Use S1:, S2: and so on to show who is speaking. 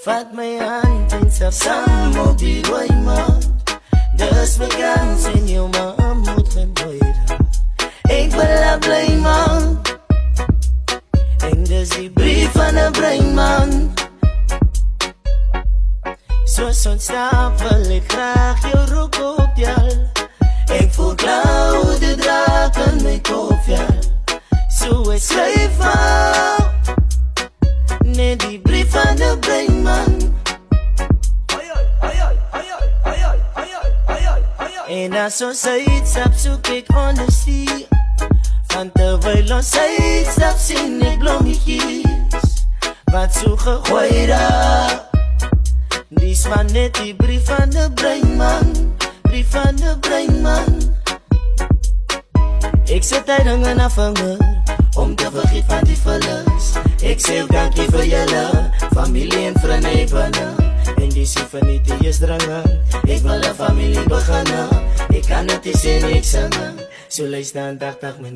S1: vat my hand en saam op die rooi maan. Dis bekend en jou ma moet gebeuren. Ek wil haar bly man. En dis die brief van 'n brein man. Soos ontstaan ek graag jou rook op jal. Ek voel klauw de draak in my kop jal. So ek skryf aan net die brief van 'n brein man. En as ons uitstap soek ek honesty. Van terwyl ons uitstap sien ek blommetjies wat so gegooi raak. Dis maar net die brief van 'n brein man. Brief van 'n brein man. Ek sit tyding in 'n vinger om te vergeet van die verlies. Ek sê dankie vir julle familie en vriende binne. En die symfonie is dringend. Ek wil 'n familie beginne. Ek kan dit nie sê nie, ek sing. So luister aandagtig my